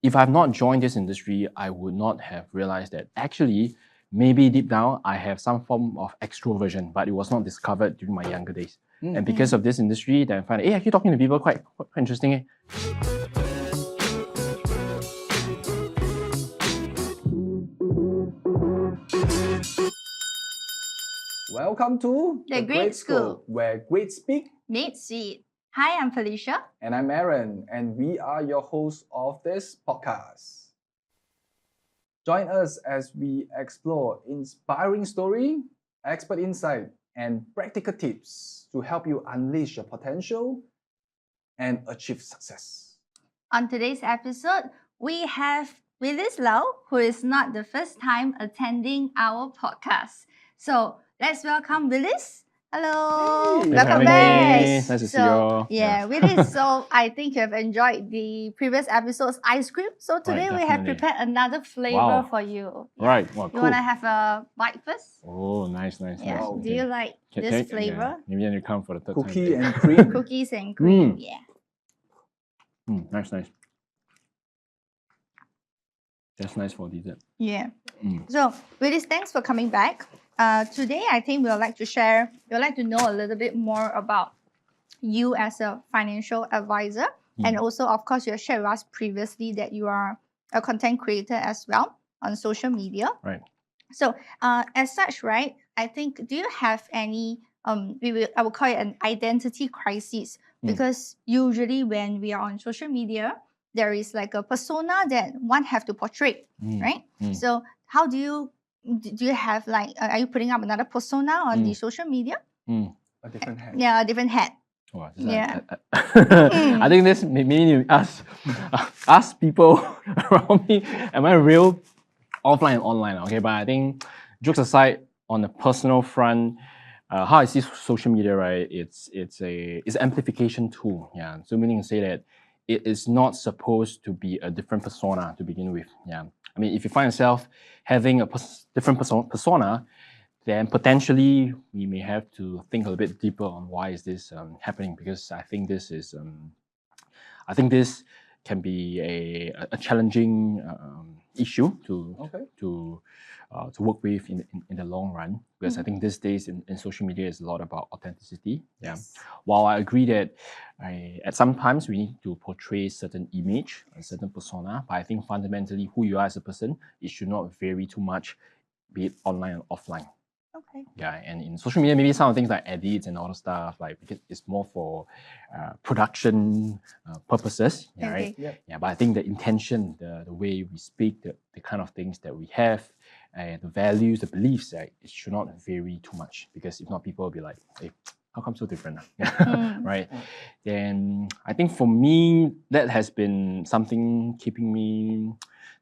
if I've not joined this industry, I would not have realized that actually, maybe deep down, I have some form of extroversion, but it was not discovered during my younger days. And because of this industry, then I find, hey, actually talking to people quite interesting. Eh? Welcome to The Great School, where great speak. Meet Sweet. Hi, I'm Felicia. And I'm Aaron, and we are your hosts of this podcast. Join us as we explore inspiring story, expert insight, and practical tips to help you unleash your potential and achieve success. On today's episode, we have Willis Lau, who is not the first time attending our podcast. So let's welcome Willis. Hello, Hey, welcome having back. me. Nice to see you. Yeah, Willis. So I think you have enjoyed the previous episode's ice cream. So today we have definitely. prepared another flavor Wow. for you. Right. Well, You cool. want to have a bite first? Oh, nice. Yeah. Wow. Do you like this flavor? Yeah. Maybe then you come for the third Cookie time. and cream. Cookies and cream. Yeah. Nice. That's nice for dessert. Yeah. Mm. So, Willis, thanks for coming back. Today, I think we'd like to know a little bit more about you as a financial advisor. And also, of course, you have shared with us previously that you are a content creator as well on social media. Right. So, as such, right, I think, do you have any, I will call it an identity crisis? Because usually when we are on social media, there is like a persona that one have to portray, right? So how do you have like, are you putting up another persona on the social media? A different hand. Yeah, a different hat. Oh, Yeah. I think this maybe ask people around me, am I real offline and online? Okay, but I think jokes aside, on the personal front, how I see social media, right? It's an amplification tool. Yeah. So meaning to say that it is not supposed to be a different persona to begin with. Yeah. I mean, if you find yourself having a different persona, then potentially we may have to think a little bit deeper on why is this happening, because I think this can be a challenging issue to work with in the long run, because I think these days in social media is a lot about authenticity. Yeah. Yes. While I agree that at some times we need to portray certain image, a certain persona, but I think fundamentally who you are as a person, it should not vary too much, be it online or offline. Okay. Yeah, and in social media, maybe some of things like edits and all the stuff, like because it's more for production purposes, yeah, right? Yeah. Yeah, but I think the intention, the way we speak, the kind of things that we have, the values, the beliefs, it should not vary too much, because if not, people will be like, hey, how come so different? Right? Then I think for me, that has been something keeping me.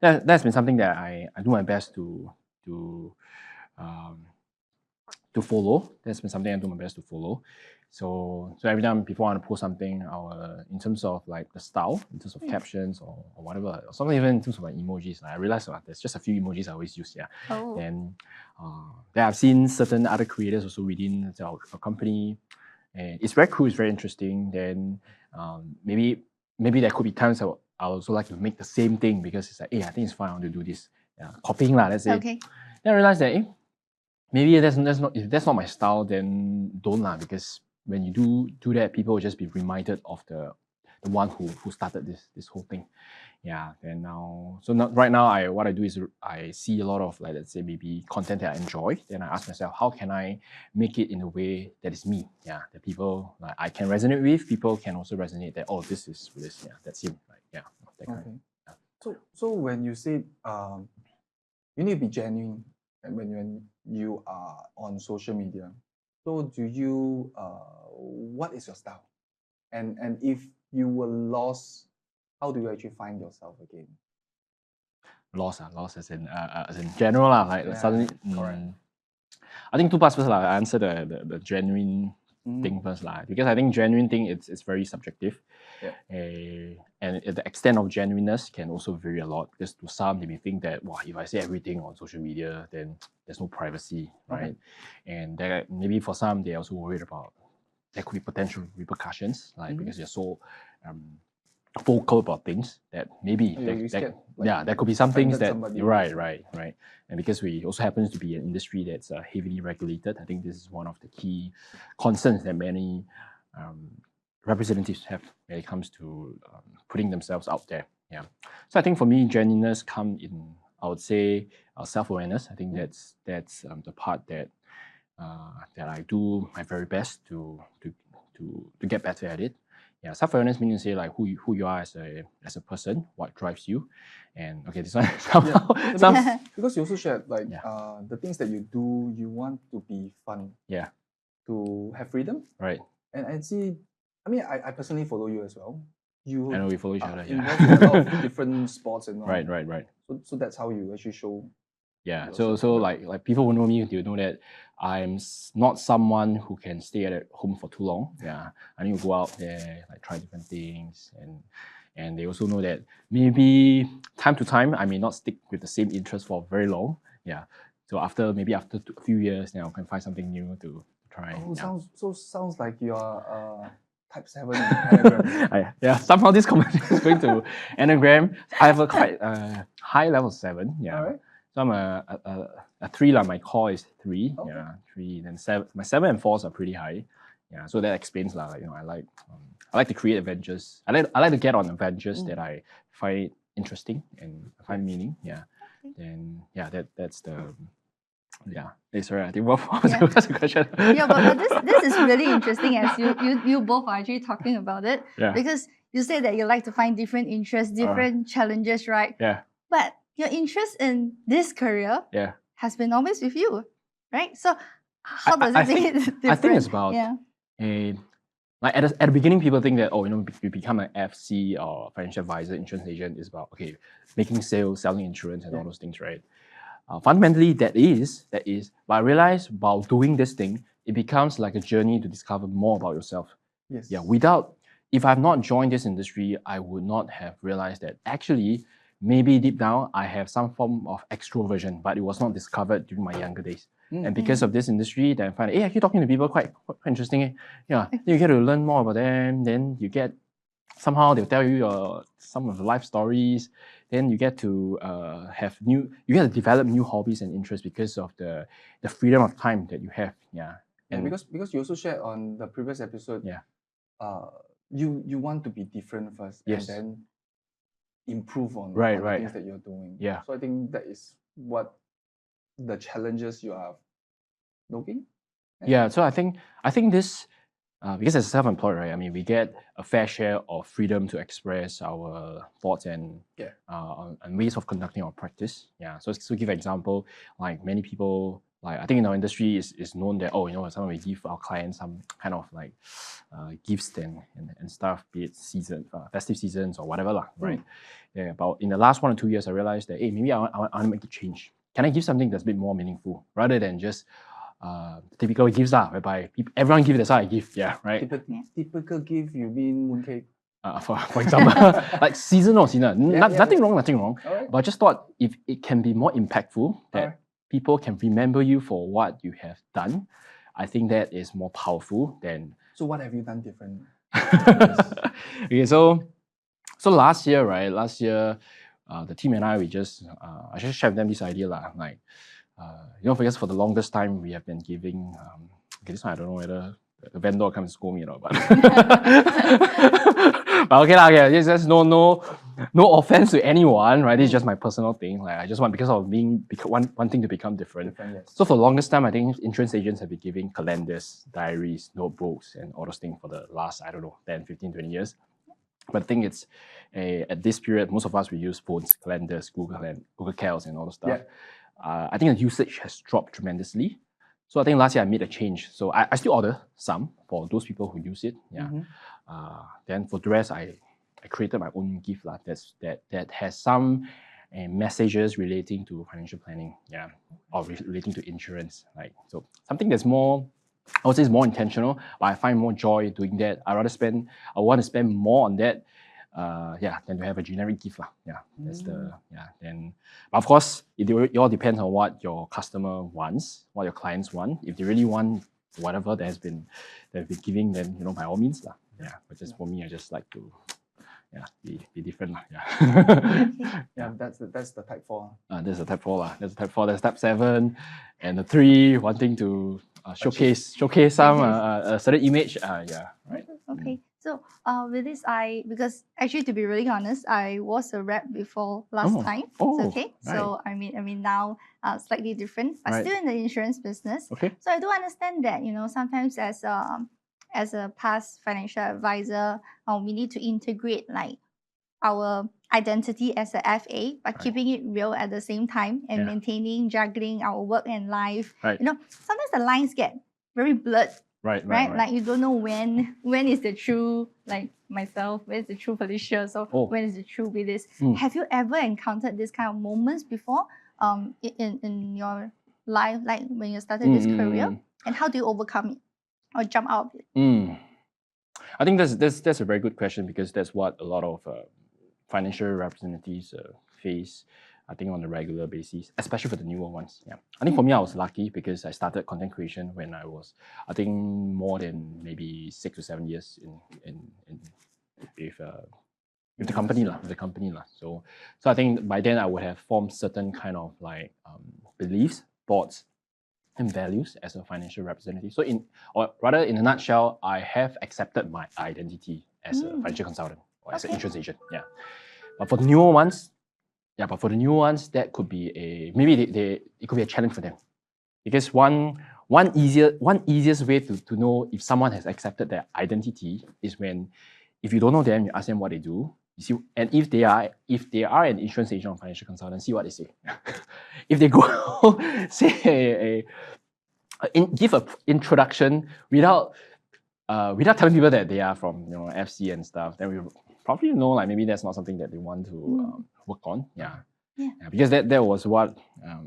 That's been something that I do my best to follow. That's been something I do my best to follow. So every time people want to post something, in terms of like the style, in terms of captions or whatever, or something even in terms of like emojis, I realize there's just a few emojis I always use. Yeah. Oh. Then I've seen certain other creators also within our company, and it's very cool. It's very interesting. Then maybe there could be times I also like to make the same thing, because it's like, hey, I think it's fun. I want to do this. Yeah, copying lah. Let's say. Okay. Then I realized that maybe that's not, if that's not my style, then don't lah, because when you do that, people will just be reminded of the one who started this whole thing. Yeah. And right now what I do is I see a lot of, like, let's say maybe content that I enjoy, then I ask myself, how can I make it in a way that is me? Yeah, that people like I can resonate with, people can also resonate that, oh, this is this, yeah, that's him. Like, yeah, that kind. Okay. Yeah. So when you say you need to be genuine when you are on social media, so do you what is your style? And if you were lost, how do you actually find yourself again? Lost as in general lah, like suddenly. Correct. I think two parts first lah. I answer the genuine thing first lah, because I think genuine thing it's very subjective. Yeah. And the extent of genuineness can also vary a lot, because to some they may think that, wow, if I say everything on social media, then there's no privacy, right? And that maybe for some they're also worried about there could be potential repercussions, like because they're so vocal about things that maybe you scared, like, yeah, there could be some things offended that somebody. right. And because we also happens to be an industry that's heavily regulated, I think this is one of the key concerns that many representatives have when it comes to putting themselves out there. Yeah. So I think for me, genuineness come in, I would say, self-awareness. I think that's the part that that I do my very best to get better at it. Yeah, self-awareness means to say like who you are as a person, what drives you, and okay, this one somehow Because you also shared like Yeah. the things that you do, you want to be fun, yeah, to have freedom, right. and I see. I mean, I personally follow you as well. You I know we follow each other. Yeah, involved in a lot of different sports and all. right. So that's how you actually show. Yeah. yourself. So like people who know me, they know that I'm not someone who can stay at home for too long. Yeah. I need to go out there, like try different things, and they also know that maybe time to time I may not stick with the same interest for very long. Yeah. So after a few years, then I can find something new to try. Oh, yeah. sounds like you are type 7 Enneagram. Yeah, somehow this conversation is going to Enneagram. I have a quite high level 7. Yeah. Alright. So I'm a 3 lah. My core is 3. Okay. Yeah, 3. Then 7. My 7 and 4s are pretty high. Yeah, so that explains lah. Like, I like to create adventures. I like to get on adventures that I find interesting and find meaning. Yeah. Then that's the. Yeah, sorry, I think what was the question? Yeah, but this is really interesting as you both are actually talking about it. Yeah. Because you say that you like to find different interests, different challenges, right? Yeah. But your interest in this career has been always with you, right? So how does it make it different? I think it's about like at the beginning, people think that you become an FC or financial advisor, insurance agent is about making sales, selling insurance, and all those things, right? Fundamentally, that is. But I realized while doing this thing, it becomes like a journey to discover more about yourself. Yes. Yeah. If I've not joined this industry, I would not have realized that actually, maybe deep down, I have some form of extroversion, but it was not discovered during my younger days. And because of this industry, then I find, hey, actually talking to people quite interesting. Yeah. Then you get to learn more about them. Then you get somehow they'll tell you some of the life stories. Then you get to develop new hobbies and interests because of the freedom of time that you have. Yeah. And because you also shared on the previous episode, you want to be different first, and then improve on the things that you're doing. Yeah. So I think that is what the challenges you are looking. Yeah. So I think this. Because as a self-employed, right? I mean, we get a fair share of freedom to express our thoughts and ways of conducting our practice. Yeah. So to give an example, like many people, like I think in our industry is known that sometimes we give our clients some kind of like gifts and stuff, be it festive seasons or whatever lah, right? Yeah. But in the last 1 or 2 years, I realized that maybe I want to make a change. Can I give something that's a bit more meaningful rather than just typical gifts whereby everyone gives, that's how I give, right? Typical gift, you mean mooncake? For example, like seasonal, nothing wrong. Right. But I just thought if it can be more impactful, that people can remember you for what you have done, I think that is more powerful than. So what have you done different? Okay, so last year, the team and I just shared with them this idea like. Because for the longest time we have been giving. This one I don't know whether the vendor comes to scold me or not, but but okay lah. Okay, there's no offense to anyone, right? This is just my personal thing. Like I just want because of wanting to become different. So for the longest time, I think insurance agents have been giving calendars, diaries, notebooks, and all those things for the last 10, 15, 20 years. But I think it's at this period, most of us we use phones, calendars, Google Cals, and all the stuff. I think the usage has dropped tremendously. So I think last year I made a change. So I still order some for those people who use it. Yeah. Then for the rest, I created my own gift that has some messages relating to financial planning. Yeah, or relating to insurance. Like so something that's more. I would say it's more intentional, but I find more joy doing that. I want to spend more on that. Than to have a generic gift. Yeah, that's then but of course it all depends on what your customer wants, what your clients want. If they really want whatever they've been giving, then by all means. Yeah. But just for me, I just like to be different lah. Yeah. Yeah, that's the type 4. There's a type 4 lah. There's a type 4. There's type 7, and the 3 wanting to showcase some a certain image. Yeah, right. Okay. So Willis, because actually to be really honest, I was a rep before last time. Oh, okay. right. So I mean now slightly different, but Right. still in the insurance business. Okay. So I do understand that sometimes as a past financial advisor, we need to integrate like our identity as a FA, but Right. keeping it real at the same time and Yeah. maintaining, juggling our work and life. Right. Sometimes the lines get very blurred. Right. Like you don't know when is the true like myself, when is the true Felicia, so when is the true Willis. Have you ever encountered this kind of moments before in your life, like when you started this career, and how do you overcome it or jump out of it? I think that's a very good question, because that's what a lot of financial representatives face, I think, on a regular basis, especially for the newer ones. Yeah, I think for me, I was lucky because I started content creation when I was, I think, more than maybe 6 to 7 years with the company lah. So I think by then I would have formed certain kind of like beliefs, thoughts, and values as a financial representative. So in a nutshell, I have accepted my identity as a financial consultant or as an insurance agent. Yeah, but for the newer ones, that could be it could be a challenge for them, because one easiest way to know if someone has accepted their identity is when, if you don't know them, you ask them what they do. You see, and if they are an insurance agent or financial consultant, see what they say. If they go say give an introduction without telling people that they are from FC and stuff, then we probably know like maybe that's not something that they want to work on. Yeah, because that was what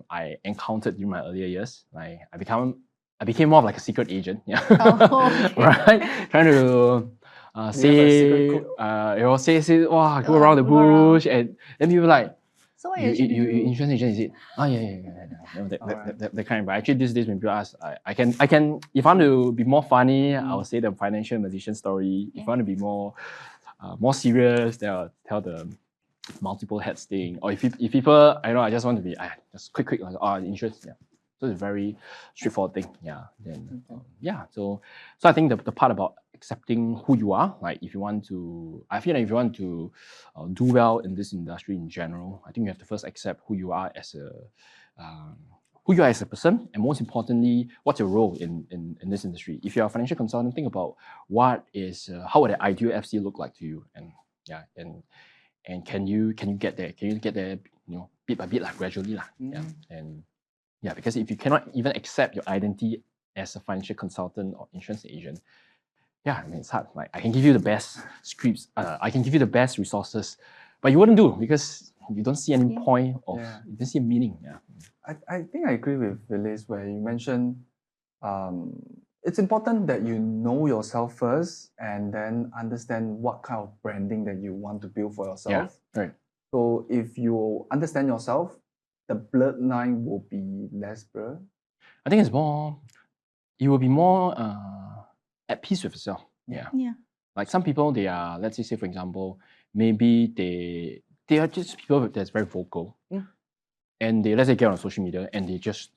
I encountered during my earlier years. Like I became more of like a secret agent. Yeah, right, trying to say go around the bush, and then people like, so what you insurance agent, is it? Yeah. That kind. But actually these days when people ask, I can if I want to be more funny, I'll say the financial magician story. If I want to be more serious, then I'll tell the multiple hats thing. Or if people, I just want to be just quick like, insurance. Yeah. So it's a very straightforward thing. Yeah. Then So I think the part about accepting who you are, like I feel like if you want to do well in this industry in general, I think you have to first accept who you are as a person, and most importantly, what's your role in this industry. If you're a financial consultant, think about how would an ideal FC look like to you, and can you get there? Can you get there, bit by bit, gradually, because if you cannot even accept your identity as a financial consultant or insurance agent, it's hard. Like I can give you the best scripts, I can give you the best resources, but you wouldn't do, because you don't see any point of, you don't see a meaning. Yeah. I think I agree with Willis where you mentioned it's important that you know yourself first and then understand what kind of branding that you want to build for yourself. Yeah, right. So if you understand yourself, the bloodline will be less blurred. I think you will be more at peace with yourself. Yeah. Like some people, they are, let's say for example, maybe they are just people that's very vocal, and they, let's say, get on social media and they just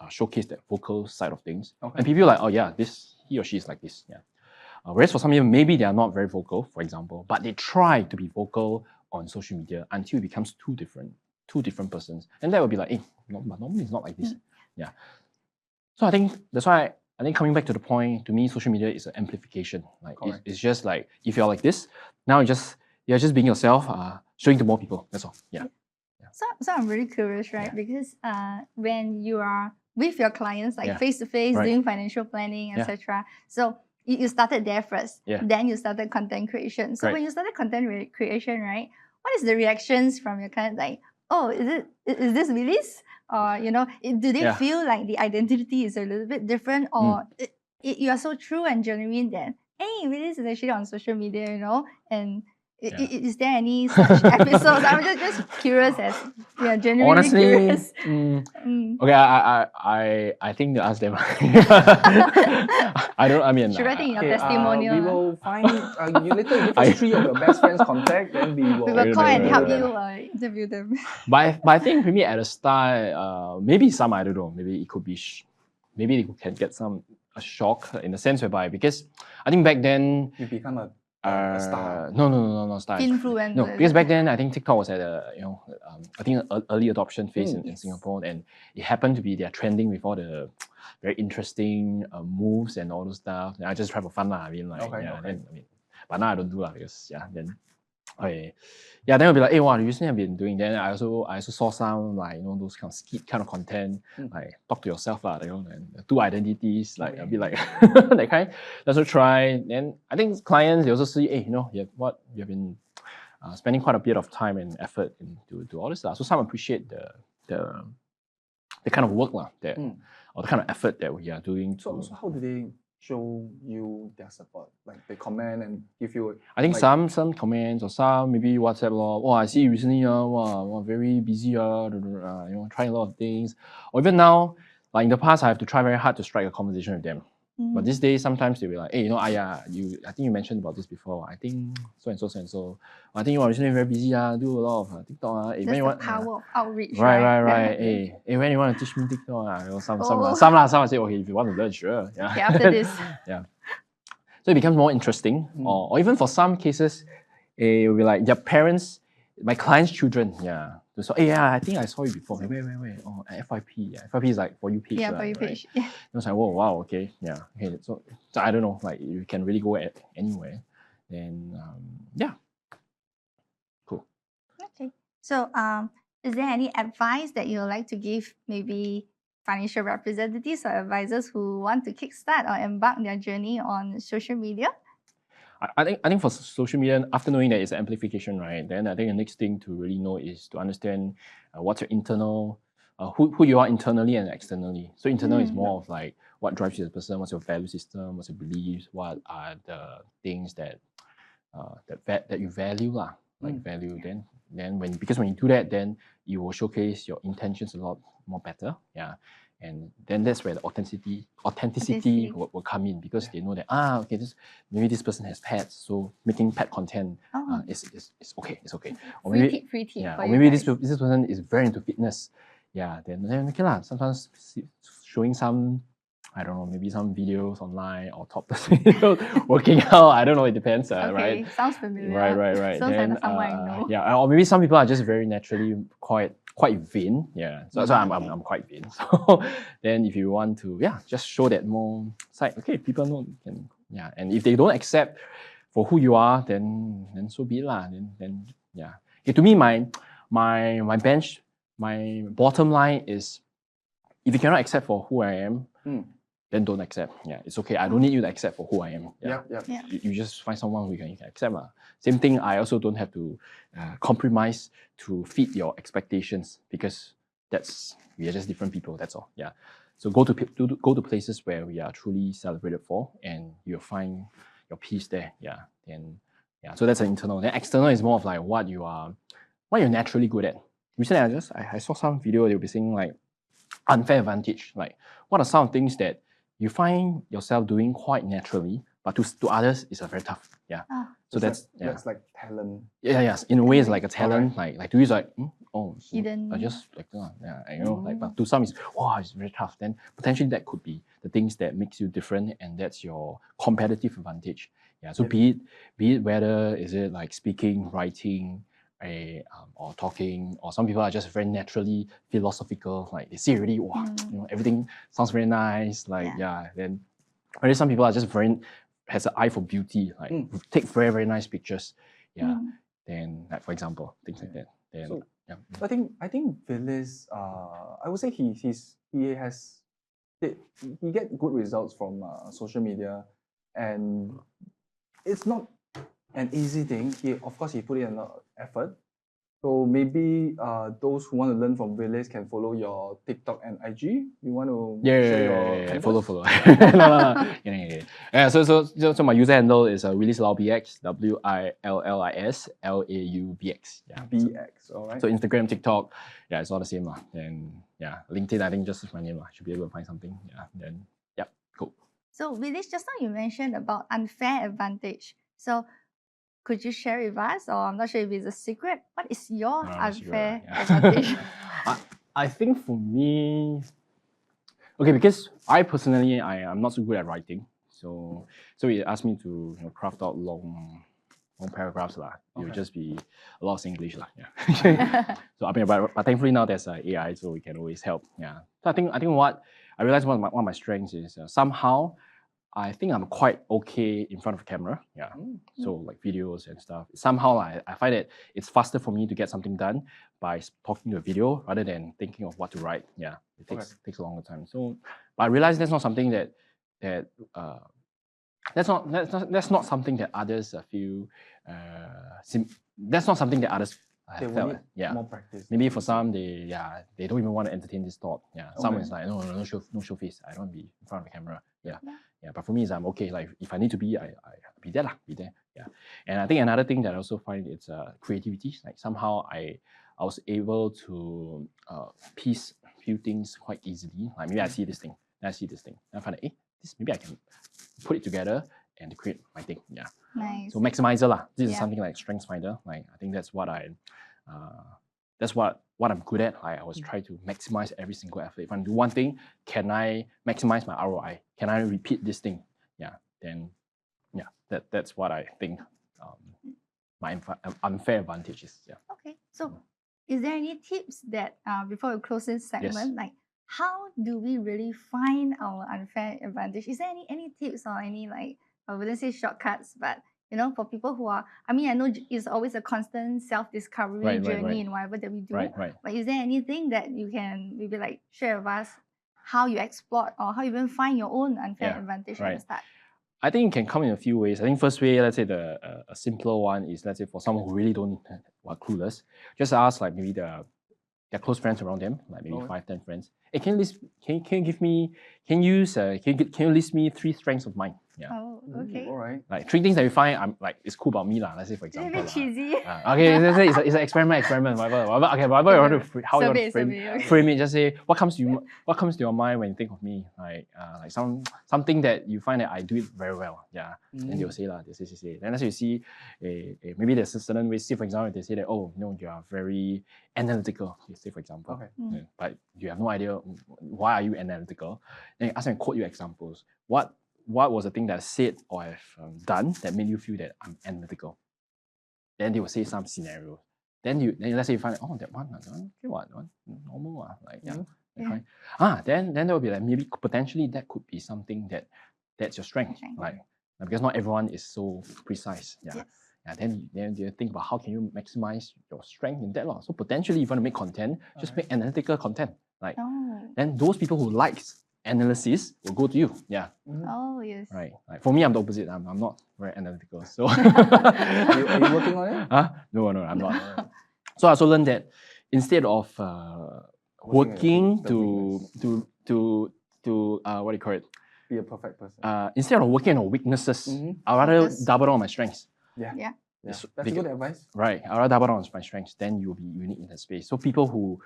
showcase that vocal side of things, and people are like, oh yeah, he or she is like this. Yeah. Whereas for some people, maybe they are not very vocal, for example, but they try to be vocal on social media until it becomes two different persons, and that would be like, hey, but normally it's not like this. Yeah. So I think that's why I think coming back to the point, to me, social media is an amplification. Like it's just like, if you're like this, now you're just being yourself, showing to more people. That's all. Yeah. So I'm really curious, right? Because when you are with your clients, like face to face, doing financial planning, etc. So you started there first. Then you started content creation. So when you started content creation, right? What is the reactions from your clients? Like, oh, is this Willis? Or do they feel like the identity is a little bit different, or you are so true and genuine that, hey, Willis is actually on social media, and Is there any such episodes? I'm just curious as genuinely Honestly, curious. okay, I think to ask them. I don't. I mean, Should write it in your Okay, testimonial. we will find you later give us 3 of your best friends' contact, then we will. We will call and Right, help right, you interview them. but I think maybe at the start, maybe some, I don't know, maybe it could be, maybe they can get a shock in the sense whereby, because I think back then, You become a star. no, star. Influencer. No, because back then I think TikTok was at I think early adoption phase in Yes. Singapore, and it happened to be they're trending with all the very interesting moves and all those stuff. And I just try for fun lah. I mean, like, Okay, yeah, okay. then, I mean, but now I don't do lah because then. Okay. Yeah, then I'll be like, hey, wow, recently I've been doing. Then I also saw some like those kind of skit kind of content, like talk to yourself lah, and two identities, like a bit like that kind. Let's also try. Then I think clients they also see, hey, you have been spending quite a bit of time and effort into all this stuff. So some appreciate the kind of work lah, or the kind of effort that we are doing. So how do they show you their support? Like they comment and give you. I think like, some comments or some maybe WhatsApp lor. Oh, I see you recently. Wow, very busy. Trying a lot of things. Or even now, like in the past, I have to try very hard to strike a conversation with them. But these days, sometimes they'll be like, hey, I think you mentioned about this before. I think so and so. I think you are recently very busy. Do a lot of TikTok. Hey, That's when you the want, power of outreach. right. Hey, when you want to teach me TikTok? Some I say, okay, if you want to learn, sure. Yeah. Okay, after this. Yeah. So it becomes more interesting. Or even for some cases, it will be like their parents, my clients' children. Yeah. So, hey, yeah, I think I saw you before. Where? Oh, at FYP. Yeah, FYP is like For You page. Yeah, right, For You right? page. Yeah. It was like, whoa, wow, okay. Yeah. Okay. So I don't know. Like, you can really go anywhere. Then, yeah. Cool. Okay. So, is there any advice that you would like to give maybe financial representatives or advisors who want to kickstart or embark their journey on social media? I think for social media, after knowing that it's amplification, right? Then I think the next thing to really know is to understand what's your internal, who you are internally and externally. So internal is more of like what drives you as a person, what's your value system, what's your beliefs, what are the things that that you value lah, like value. Then because when you do that, then you will showcase your intentions a lot more better. Yeah. And then that's where the authenticity will come in, because they know that okay, maybe this person has pets, so making pet content is okay. It's okay. Or maybe Free tip for or you maybe guys. this person is very into fitness. Yeah, then okay lah. Sometimes showing some, I don't know, maybe some videos online or topless videos working out. I don't know. It depends, Okay, right? sounds familiar. Right. Sounds Then, like someone I know. yeah, or maybe some people are just very naturally quite vain. Yeah, so I'm quite vain. So then if you want to, just show that more side. Okay, people know can, and if they don't accept for who you are, then so be it lah. Then yeah. Okay, to me, my bottom line is, if you cannot accept for who I am, then don't accept. Yeah, it's okay. I don't need you to accept for who I am. Yeah. You just find someone who you can accept. Same thing, I also don't have to compromise to fit your expectations, because we are just different people, that's all. Yeah. So go to places where we are truly celebrated for, and you'll find your peace there. Yeah. Then so that's an internal. Then external is more of like what you're naturally good at. Recently I saw some video, they'll be saying like unfair advantage. Like, what are some things that you find yourself doing quite naturally, but to others it's very tough. Yeah. So that's like talent. Yes. In a way, it's like a talent. Like to use like Hidden. I just like like, but to some it's it's very tough. Then potentially that could be the things that makes you different, and that's your competitive advantage. Yeah. So be it whether is it like speaking, writing, or talking, or some people are just very naturally philosophical, like they see already, everything sounds very nice, like then or some people are just has an eye for beauty, like take very, very nice pictures. Then like, for example, things like that. Then So, I think Willis, I would say he get good results from social media, and it's not an easy thing. Of course he put in a lot of effort, So maybe those who want to learn from Willis can follow your TikTok and IG. You want to share your handles? Follow. No. Yeah. So my user handle is Willis Lau BX, WILLIS LAUBX. Yeah. BX, all right. So Instagram, TikTok, yeah, it's all the same lah. Then yeah, LinkedIn, I think just my name lah. Should be able to find something. Yeah. Then yeah, cool. So Willis, just now you mentioned about unfair advantage. So could you share with us, or I'm not sure if it's a secret, what is your unfair advantage? I think for me, okay, because I personally I'm not so good at writing, so it asked me to craft out long paragraphs lah. It would just be a lot of English lah. Yeah. So I mean, but thankfully now there's AI, so we can always help. Yeah. So I think what I realized one of my strengths is somehow I think I'm quite okay in front of a camera. Yeah. So like videos and stuff. Somehow I find that it's faster for me to get something done by talking to a video rather than thinking of what to write. Yeah. It takes a longer time. So but I realized that's not something that's not something that others feel that's not something that others They felt. will need more practice. Maybe for some they don't even want to entertain this thought. Yeah. Some is like no show face. I don't want to be in front of the camera. Yeah. But for me is I'm okay. Like if I need to be, I be there lah. Be there. Yeah. And I think another thing that I also find it's creativity. Like somehow I was able to piece a few things quite easily. Like maybe I see this thing, then I see this thing, then I find that this maybe I can put it together and create my thing. Yeah. Nice. So maximizer lah. This is something like strengths finder. Like I think that's what what I'm good at. I always try to maximize every single effort. If I do one thing, can I maximize my ROI? Can I repeat this thing? Yeah. Then that's what I think my unfair advantage is. Yeah. Okay. So is there any tips that before we close this segment, like how do we really find our unfair advantage? Is there any tips or any like I wouldn't say shortcuts, but for people who are, I mean, I know it's always a constant self-discovery journey in whatever that we do. Right. But is there anything that you can maybe like share with us how you exploit or how you even find your own unfair advantage at the start? I think it can come in a few ways. I think first way, let's say a simpler one is, let's say for someone who really don't are clueless, just ask like maybe their close friends around them, like maybe 5-10 friends. Hey, can you list me 3 strengths of mine? Yeah. Oh, okay. All right. Like 3 things that you find I'm like it's cool about me lah. Let's say for example. It's a bit cheesy. Okay, let's say it's an experiment, whatever. Okay, whatever you want to how you want to frame it. Just say what comes to your mind when you think of me, like something that you find that I do it very well. Yeah. Then they'll say lah. They say. Then as you see, maybe there's a certain way. Say for example, they say that you are very analytical. Say for example, but you have no idea why are you analytical. Then you ask them to quote you examples. What was the thing that I said or I've done that made you feel that I'm analytical? Then they will say some scenarios. Then let's say you find that one normal like then there will be like maybe potentially that could be something that's your strength, like because not everyone is so precise. Yeah. Then you think about how can you maximize your strength in that law. So potentially if you want to make content, just make analytical content. Like then those people who likes analysis will go to you. Yeah. Oh yes. Right. Like for me, I'm the opposite. I'm not very analytical. So are you working on it? No, I'm not. So I also learned that instead of working to what do you call it? Be a perfect person. Instead of working on weaknesses, I'd rather double on my strengths. Yeah. That's good advice. Right. I'd rather double down on my strengths. Then you'll be unique in that space. So people who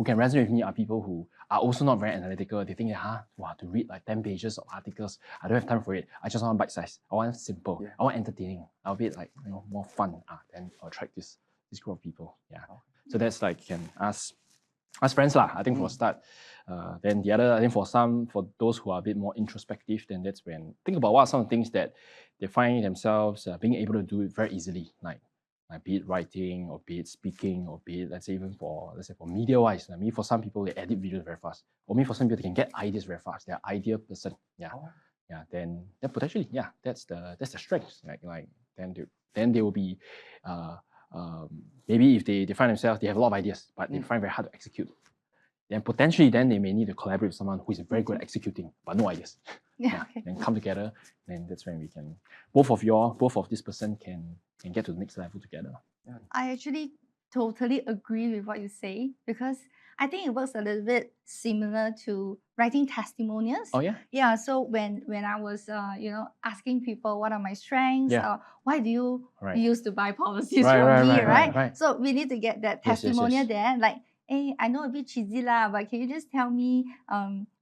can resonate with me are people who are also not very analytical. They think that to read like 10 pages of articles, I don't have time for it. I just want bite size. I want simple. I want entertaining. I'll be like more fun. Then I'll attract this group of people. Yeah. So that's like you can ask friends lah. I think for a start. Then the other, I think for those who are a bit more introspective, then that's when think about what are some of the things that they find themselves being able to do it very easily, like be it writing or be it speaking or be it let's say for media wise. Maybe for some people they edit videos very fast, or maybe for some people they can get ideas very fast. They're idea person. Yeah. Then potentially that's the strength. Like then they will be maybe if they find themselves they have a lot of ideas but they find it very hard to execute. Then potentially they may need to collaborate with someone who is very good at executing but no ideas. Then come together. Then that's when we can both of this person can get to the next level together. I actually totally agree with what you say because I think it works a little bit similar to writing testimonials. Oh yeah. Yeah. So when I was asking people what are my strengths, Yeah. why do you Right. use to buy policies Right, from right, me, right, right. So we need to get that Yes, yes, testimonial yes. there. Like, hey, I know a bit cheesy lah, but can you just tell me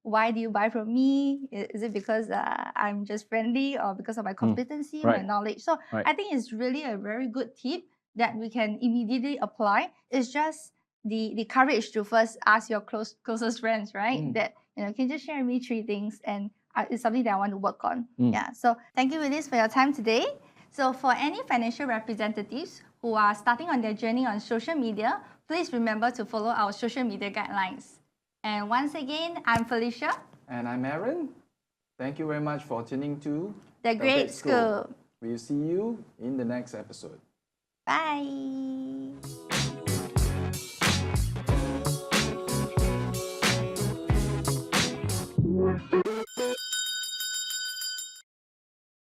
why do you buy from me? Is it because I'm just friendly or because of my competency, my Right. knowledge? So Right. I think it's really a very good tip that we can immediately apply. It's just the courage to first ask your closest friends, right? That can you just share with me 3 things, and it's something that I want to work on. Yeah. So thank you, Willis, for your time today. So for any financial representatives who are starting on their journey on social media, please remember to follow our social media guidelines. And once again, I'm Felicia. And I'm Aaron. Thank you very much for tuning to The Great School. We'll see you in the next episode. Bye.